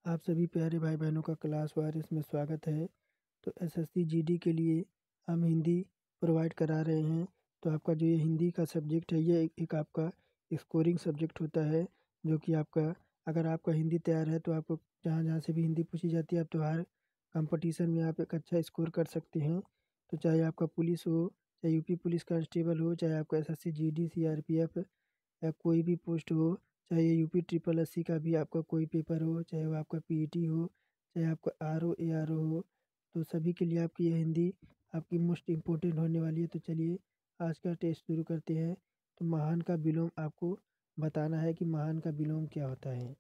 आप सभी प्यारे भाई बहनों का क्लास वार इसमें स्वागत है। तो एसएससी जीडी के लिए हम हिंदी प्रोवाइड करा रहे हैं। तो आपका जो ये हिंदी का सब्जेक्ट है ये एक आपका स्कोरिंग सब्जेक्ट होता है, जो कि आपका अगर आपका हिंदी तैयार है तो आपको जहाँ जहाँ से भी हिंदी पूछी जाती है आप तो हर कंपटीशन में आप एक अच्छा स्कोर कर सकते हैं। तो चाहे आपका पुलिस हो, चाहे यूपी पुलिस कांस्टेबल हो, चाहे आपका एसएससी जीडी सीआरपीएफ या कोई भी पोस्ट हो, चाहे ये यूपी ट्रिपल एससी का भी आपका कोई पेपर हो, चाहे वो आपका पीईटी हो, चाहे आपका आरओ एआरओ हो, तो सभी के लिए आपकी ये हिंदी आपकी मोस्ट इम्पोर्टेंट होने वाली है। तो चलिए आज का टेस्ट शुरू करते हैं। तो महान का विलोम आपको बताना है कि महान का विलोम क्या होता है।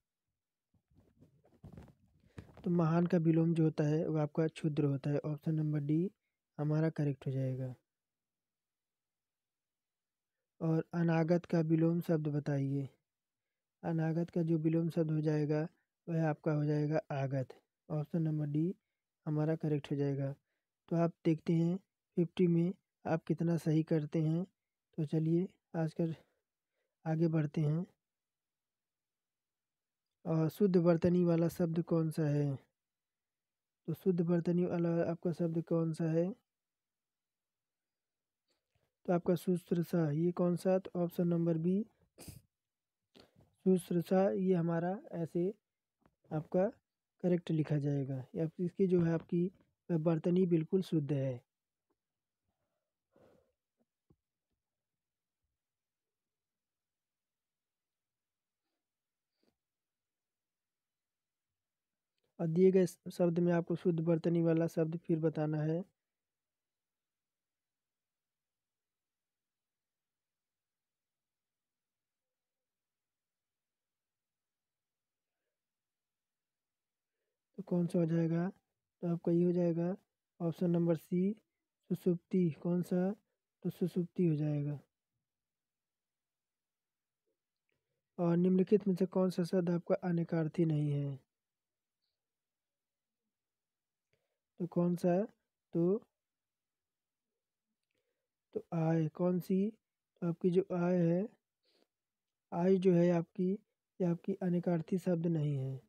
तो महान का विलोम जो होता है वो आपका क्षुद्र होता है। ऑप्शन नंबर डी हमारा करेक्ट हो जाएगा। और अनागत का विलोम शब्द बताइए। अनागत का जो विलोम शब्द हो जाएगा वह आपका हो जाएगा आगत। ऑप्शन नंबर डी हमारा करेक्ट हो जाएगा। तो आप देखते हैं 50 में आप कितना सही करते हैं। तो चलिए आजकल आगे बढ़ते हैं। और शुद्ध वर्तनी वाला शब्द कौन सा है? तो शुद्ध वर्तनी वाला आपका शब्द कौन सा है? तो आपका शुश्रूषा, ये कौन सा? तो ऑप्शन नंबर बी शुश्रूषा ये हमारा ऐसे आपका करेक्ट लिखा जाएगा। या इसकी जो है आपकी वर्तनी बिल्कुल शुद्ध है। और दिए गए शब्द में आपको शुद्ध वर्तनी वाला शब्द फिर बताना है। तो कौन सा हो जाएगा? तो आपका ये हो जाएगा ऑप्शन नंबर सी सुसुप्ति। कौन सा? तो सुसुप्ति हो जाएगा। और निम्नलिखित में से कौन सा शब्द आपका अनेकार्थी नहीं है? तो कौन सा? तो तो आय कौन सी? तो आपकी जो आय है, आय जो है आपकी, ये आपकी अनेकार्थी शब्द नहीं है।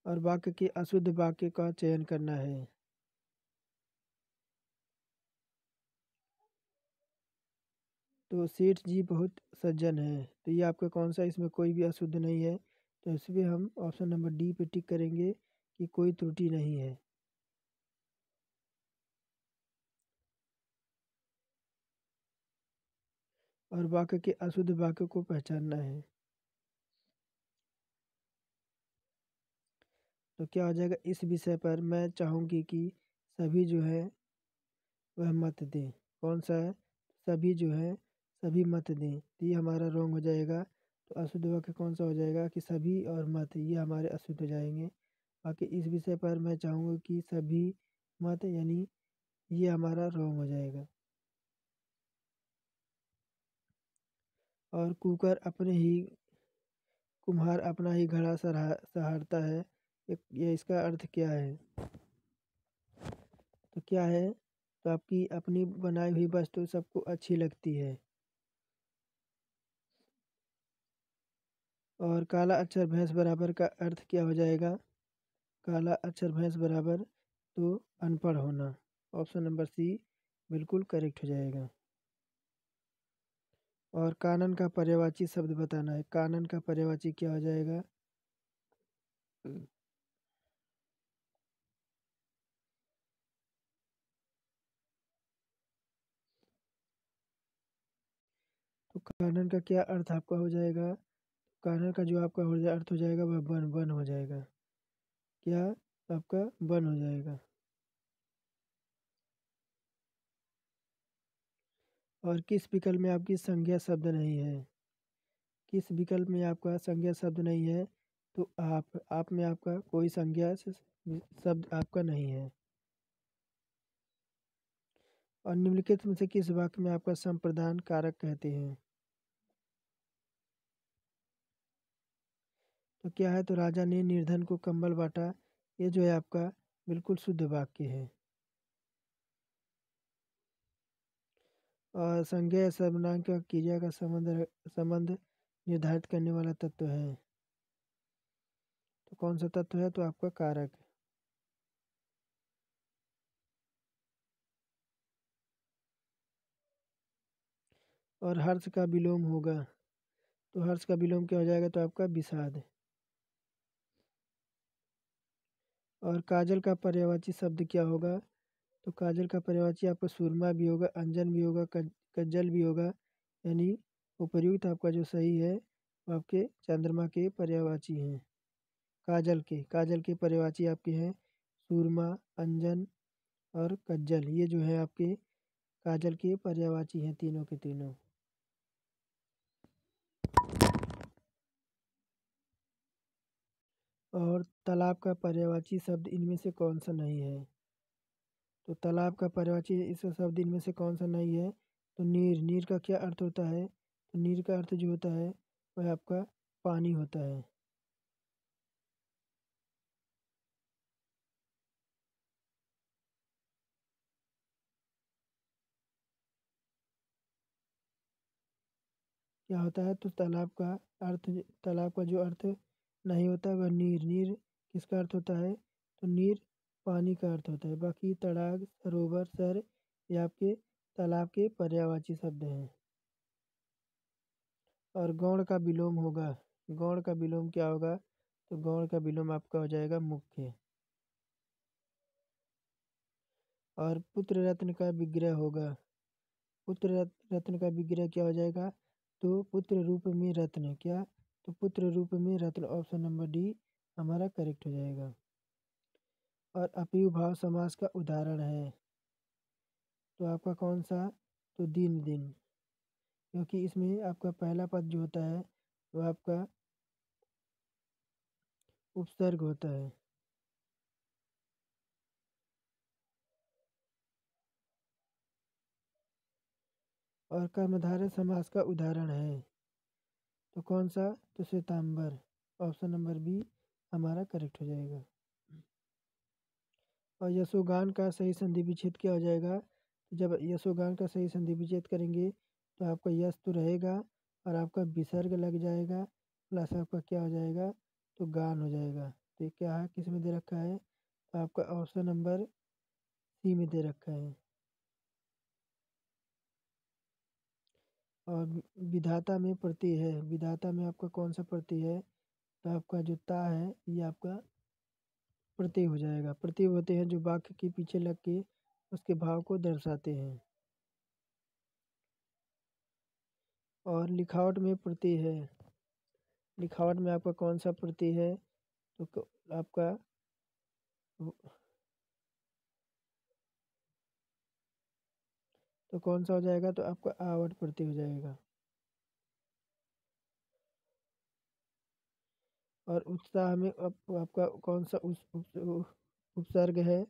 और वाक्य के अशुद्ध वाक्य का चयन करना है। तो सेठ जी बहुत सज्जन है, तो ये आपका कौन सा? इसमें कोई भी अशुद्ध नहीं है। तो इसमें हम ऑप्शन नंबर डी पे टिक करेंगे कि कोई त्रुटि नहीं है। और वाक्य के अशुद्ध वाक्य को पहचानना है। तो क्या हो जाएगा? इस विषय पर मैं चाहूँगी कि सभी जो है वह मत दें। कौन सा है? सभी जो है सभी मत दें, तो ये हमारा रॉन्ग हो जाएगा। तो अशुद्ध वाक्य कौन सा हो जाएगा? कि सभी और मत, ये हमारे अशुद्ध हो जाएंगे। बाकी इस विषय पर मैं चाहूँगा कि सभी मत, यानी ये हमारा रॉन्ग हो जाएगा। और कुम्हार अपना ही घड़ा सहारता है, ये इसका अर्थ क्या है? तो क्या है? तो आपकी अपनी बनाई हुई वस्तु सबको अच्छी लगती है। और काला अक्षर भैंस बराबर का अर्थ क्या हो जाएगा? काला अक्षर भैंस बराबर तो अनपढ़ होना। ऑप्शन नंबर सी बिल्कुल करेक्ट हो जाएगा। और कानन का पर्यायवाची शब्द बताना है। कानन का पर्यायवाची क्या हो जाएगा? तो कानन का क्या अर्थ आपका हो जाएगा? कानन का जो आपका अर्थ हो जाएगा वह वन वन हो जाएगा। क्या? आपका वन हो जाएगा। और किस विकल्प में आपकी संज्ञा शब्द नहीं है? किस विकल्प में आपका संज्ञा शब्द नहीं है? तो आप में आपका कोई संज्ञा शब्द आपका नहीं है। और निम्नलिखित में से किस वाक्य में आपका संप्रदान कारक कहते हैं? तो क्या है? तो राजा ने निर्धन को कंबल बांटा, ये जो है आपका बिल्कुल शुद्ध वाक्य है। और संज्ञा सर्वनाम का क्रिया का संबंध निर्धारित करने वाला तत्व है। तो कौन सा तत्व है? तो आपका कारक। और हर्ष का विलोम होगा, तो हर्ष का विलोम क्या हो जाएगा? तो आपका विषाद। और काजल का पर्यायवाची शब्द क्या होगा? तो काजल का पर्यायवाची आपका सुरमा भी होगा, अंजन भी होगा, कज्जल भी होगा। यानी उपर्युक्त आपका जो सही है वो आपके चंद्रमा के पर्यायवाची हैं। काजल के पर्यायवाची आपके हैं सुरमा, अंजन और कज्जल। ये जो है आपके काजल के पर्यायवाची हैं, तीनों के तीनों। और तालाब का पर्यायवाची शब्द इनमें से कौन सा नहीं है? तो तालाब का पर्यायवाची इस शब्द इनमें से कौन सा नहीं है? तो नीर। नीर का क्या अर्थ होता है? तो नीर का अर्थ जो होता है वह आपका पानी होता है। क्या होता है? तो तालाब का जो अर्थ नहीं होता वह नीर। नीर किसका अर्थ होता है? तो नीर पानी का अर्थ होता है। बाकी तड़ाग, सरोवर, सर ये आपके तालाब के पर्यायवाची शब्द हैं। और गौण का विलोम होगा। गौण का विलोम क्या होगा? तो गौण का विलोम आपका हो जाएगा मुख्य। और पुत्र रत्न का विग्रह होगा। रत्न का विग्रह क्या हो जाएगा? तो पुत्र रूप में रत्न। क्या? तो पुत्र रूप में रत्न। ऑप्शन नंबर डी हमारा करेक्ट हो जाएगा। और अपियुभाव समास का उदाहरण है तो आपका कौन सा? तो दिन दिन, क्योंकि इसमें आपका पहला पद जो होता है वो आपका उपसर्ग होता है। और कर्मधारय समास का उदाहरण है तो कौन सा? तो श्वेतांबर। ऑप्शन नंबर बी हमारा करेक्ट हो जाएगा। और यशोगान का सही संधि विच्छेद क्या हो जाएगा? तो जब यशोगान का सही संधि विच्छेद करेंगे तो आपका यश तो रहेगा और आपका विसर्ग लग जाएगा, प्लस आपका क्या हो जाएगा? तो गान हो जाएगा। तो ये क्या है, किस में दे रखा है? तो आपका ऑप्शन नंबर सी में दे रखा है। और विधाता में प्रत्यय है। विधाता में आपका कौन सा प्रत्यय है? तो आपका जो ता है ये आपका प्रत्यय हो जाएगा। प्रत्यय होते हैं जो वाक्य के पीछे लग के उसके भाव को दर्शाते हैं। और लिखावट में प्रत्यय है। लिखावट में आपका कौन सा प्रत्यय है? तो आपका तो कौन सा हो जाएगा? तो आपका आवट प्रत्यय हो जाएगा। और उत्साह में आपका कौन सा उपसर्ग है?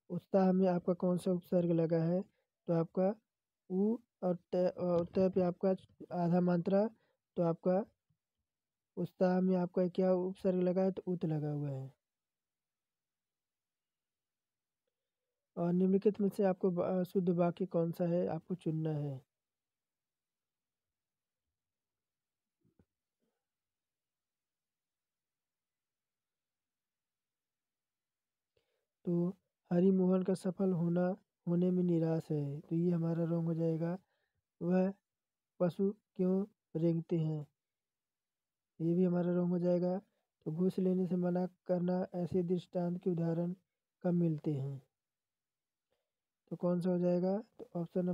उत्साह में आपका कौन सा उपसर्ग लगा है? तो आपका उ। और त पे आपका आधा मात्रा। तो आपका उत्साह में आपका क्या उपसर्ग लगा है? तो उत लगा हुआ है। और निम्नलिखित में से आपको शुद्ध वाक्य कौन सा है आपको चुनना है। तो हरिमोहन का सफल होने में निराश है, तो ये हमारा रॉन्ग हो जाएगा। वह पशु क्यों रेंगते हैं, ये भी हमारा रॉन्ग हो जाएगा। तो घूस लेने से मना करना ऐसे दृष्टांत के उदाहरण कब मिलते हैं? तो कौन सा हो जाएगा? तो ऑप्शन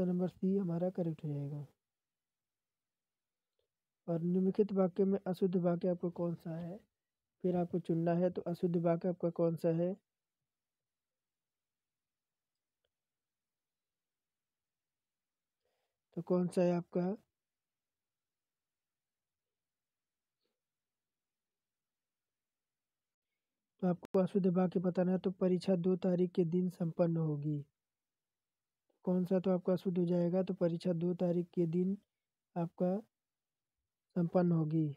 नंबर सी हमारा करेक्ट हो जाएगा। और निम्नलिखित वाक्य में अशुद्ध वाक्य आपको कौन सा है? फिर आपको चुनना है। तो अशुद्ध वाक्य आपका कौन सा है? तो कौन सा है आपका? तो आपको अशुद्ध वाक्य बताना है। तो परीक्षा 2 तारीख के दिन संपन्न होगी। कौन सा तो आपका शुद्ध हो जाएगा? तो परीक्षा 2 तारीख के दिन आपका संपन्न होगी।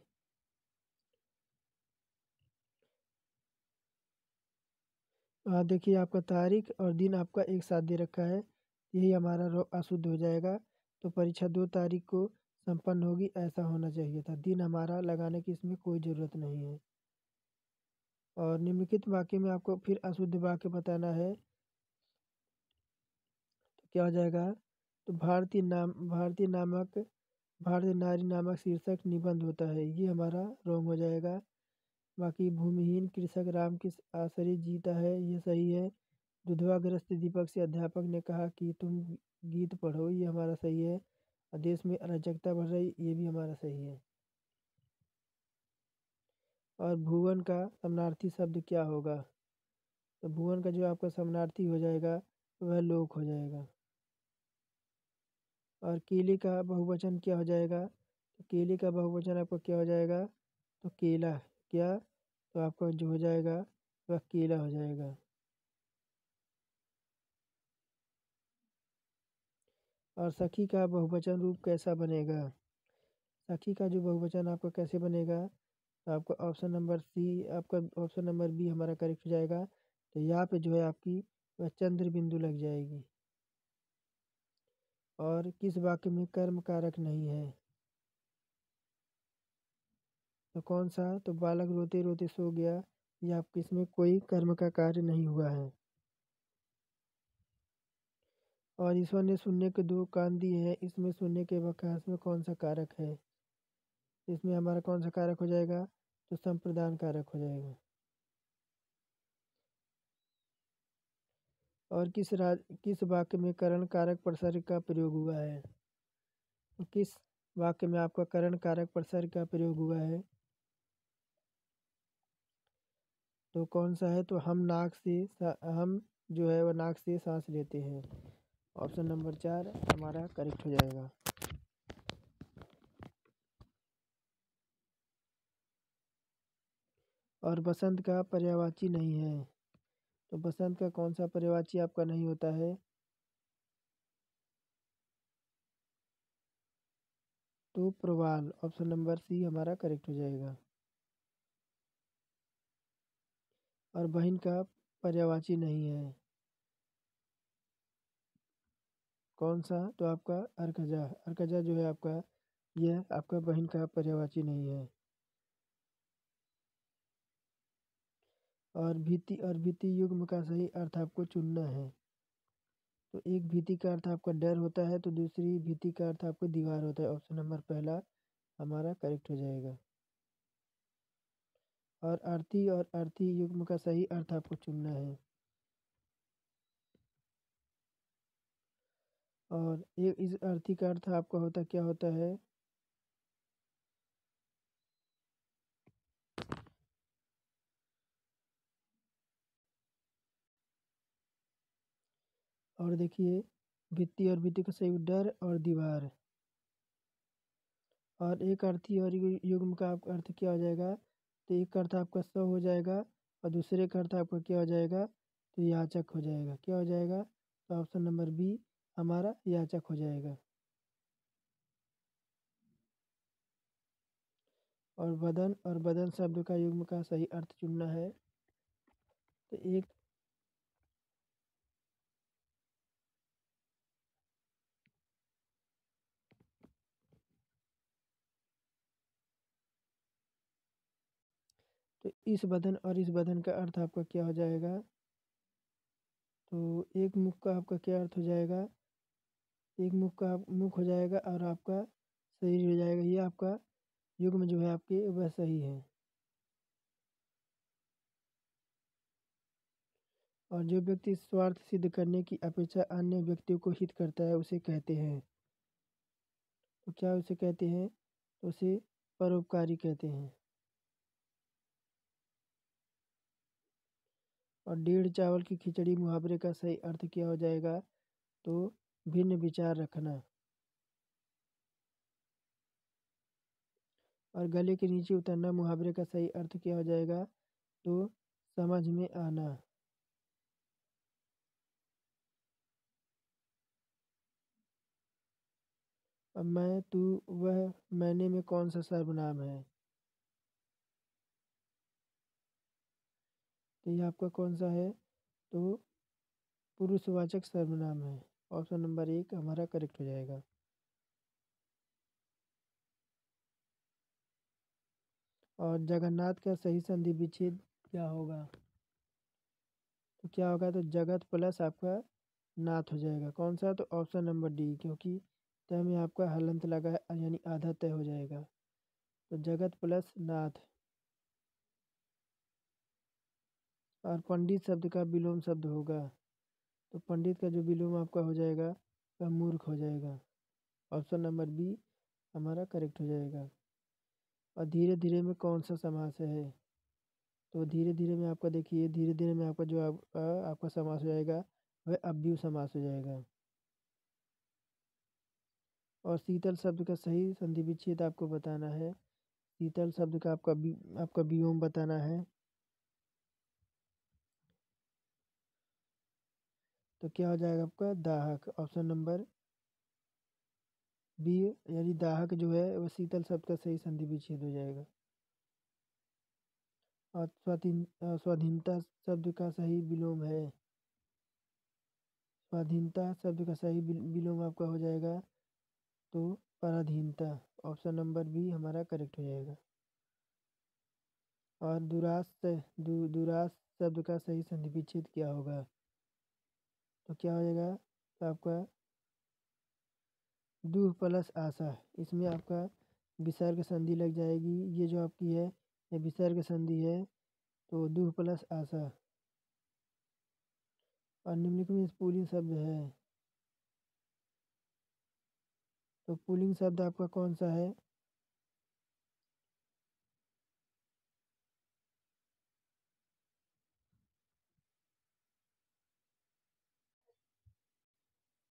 देखिए आपका तारीख और दिन आपका एक साथ दे रखा है, यही हमारा अशुद्ध हो जाएगा। तो परीक्षा 2 तारीख को संपन्न होगी, ऐसा होना चाहिए था। दिन हमारा लगाने की इसमें कोई ज़रूरत नहीं है। और निम्नलिखित वाक्य में आपको फिर अशुद्ध वाक्य बताना है। तो क्या हो जाएगा? तो भारतीय नारी नामक शीर्षक निबंध होता है, ये हमारा रॉन्ग हो जाएगा। बाकी भूमिहीन कृषक राम किस आश्रय जीता है, ये सही है। विधवाग्रस्त दीपक से अध्यापक ने कहा कि तुम गीत पढ़ो, ये हमारा सही है। और देश में अराजकता बढ़ रही, ये भी हमारा सही है। और भुवन का समानार्थी शब्द क्या होगा? तो भुवन का जो आपका समानार्थी हो जाएगा वह लोक हो जाएगा। और केले का बहुवचन क्या हो जाएगा? तो केले का बहुवचन आपका क्या हो जाएगा? तो केला। क्या? तो आपका जो हो जाएगा वह केला हो जाएगा। और सखी का बहुवचन रूप कैसा बनेगा? सखी का जो बहुवचन आपका कैसे बनेगा? तो आपका ऑप्शन नंबर सी, आपका ऑप्शन नंबर बी हमारा करेक्ट हो जाएगा। तो यहाँ पे जो है आपकी वह चंद्र बिंदु लग जाएगी। और किस वाक्य में कर्म कारक नहीं है? तो कौन सा? तो बालक रोते रोते सो गया, या आपके इसमें कोई कर्म का कार्य नहीं हुआ है। और ईश्वर ने शून्य के 2 कान दिए हैं, इसमें शून्य के वकाश में कौन सा कारक है? इसमें हमारा कौन सा कारक हो जाएगा? तो संप्रदान कारक हो जाएगा। और किस वाक्य में करण कारक प्रसर्ग का प्रयोग हुआ है? तो किस वाक्य में आपका करण कारक प्रसर्ग का प्रयोग हुआ है? तो कौन सा है? तो हम जो है वह नाक से सांस लेते हैं। ऑप्शन नंबर 4 हमारा करेक्ट हो जाएगा। और बसंत का पर्यायवाची नहीं है। तो बसंत का कौन सा पर्यायवाची आपका नहीं होता है? तो प्रवाल। ऑप्शन नंबर सी हमारा करेक्ट हो जाएगा। और बहिन का पर्यायवाची नहीं है। कौन सा? तो आपका अर्कजा। अर्कजा जो है आपका, यह आपका बहिन का पर्यायवाची नहीं है। और भीति युग्म का सही अर्थ आपको चुनना है। तो एक भीति का अर्थ आपका डर होता है, तो दूसरी भीति का अर्थ आपको दीवार होता है। ऑप्शन नंबर पहला हमारा करेक्ट हो जाएगा। और अर्थी युग्म का सही अर्थ आपको चुनना है। और ये इस अर्थी का अर्थ आपका क्या होता है? और देखिए, भित्ति और भित्ति का सही डर और दीवार। और एक अर्थी और युग्म का आपका अर्थ क्या हो जाएगा? तो एक अर्थ आपका सौ हो जाएगा, और दूसरे का अर्थ आपका क्या हो जाएगा? तो याचक हो जाएगा। क्या हो जाएगा? तो ऑप्शन नंबर बी हमारा याचक हो जाएगा। और बदन शब्द का युग्म का सही अर्थ चुनना है। तो एक तो इस बदन और इस बदन का अर्थ आपका क्या हो जाएगा? तो एक मुख का आपका क्या अर्थ हो जाएगा? एक मुख हो जाएगा, और आपका शरीर हो जाएगा। ये आपका युग्म जो है आपके वह सही है। और जो व्यक्ति स्वार्थ सिद्ध करने की अपेक्षा अन्य व्यक्तियों को हित करता है, उसे कहते हैं। तो क्या उसे कहते हैं? तो उसे परोपकारी कहते हैं। और डेढ़ चावल की खिचड़ी मुहावरे का सही अर्थ क्या हो जाएगा? तो भिन्न विचार रखना। और गले के नीचे उतरना मुहावरे का सही अर्थ क्या हो जाएगा? तो समझ में आना। अब मैं, तू, वह, मैंने में कौन सा सर्वनाम है? तो ये आपका कौन सा है? तो पुरुषवाचक सर्वनाम है। ऑप्शन नंबर 1 हमारा करेक्ट हो जाएगा। और जगन्नाथ का सही संधि विच्छेद क्या होगा? तो क्या होगा, तो जगत प्लस आपका नाथ हो जाएगा। कौन सा? तो ऑप्शन नंबर डी, क्योंकि तय में आपका हलंत लगा है यानी आधा तय हो जाएगा। तो जगत प्लस नाथ। और पंडित शब्द का विलोम शब्द होगा, तो पंडित का जो विलोम आपका हो जाएगा वह मूर्ख हो जाएगा। ऑप्शन नंबर बी हमारा करेक्ट हो जाएगा। और धीरे धीरे में कौन सा समास है? तो धीरे धीरे में आपका देखिए, धीरे धीरे में आपका जो आपका समास हो जाएगा वह अव्यय समास हो जाएगा। और शीतल शब्द का सही संधि विच्छेद आपको बताना है। शीतल शब्द का आपका विलोम बताना है। तो क्या हो जाएगा आपका? दाहक। ऑप्शन नंबर बी, यानी दाहक जो है वह शीतल शब्द का सही संधि विच्छेद हो जाएगा। और स्वाधीनता शब्द का सही विलोम है। स्वाधीनता शब्द का सही विलोम आपका हो जाएगा तो पराधीनता। ऑप्शन नंबर बी हमारा करेक्ट हो जाएगा। और दुरास शब्द का सही संधि विच्छेद क्या होगा? तो क्या हो जाएगा? तो आपका दुह प्लस आशा। इसमें आपका विसर्ग संधि लग जाएगी। ये जो आपकी है ये विसर्ग संधि है, तो दुह प्लस आशा। और निम्नलिखित में पुल्लिंग शब्द है, तो पुल्लिंग शब्द आपका कौन सा है?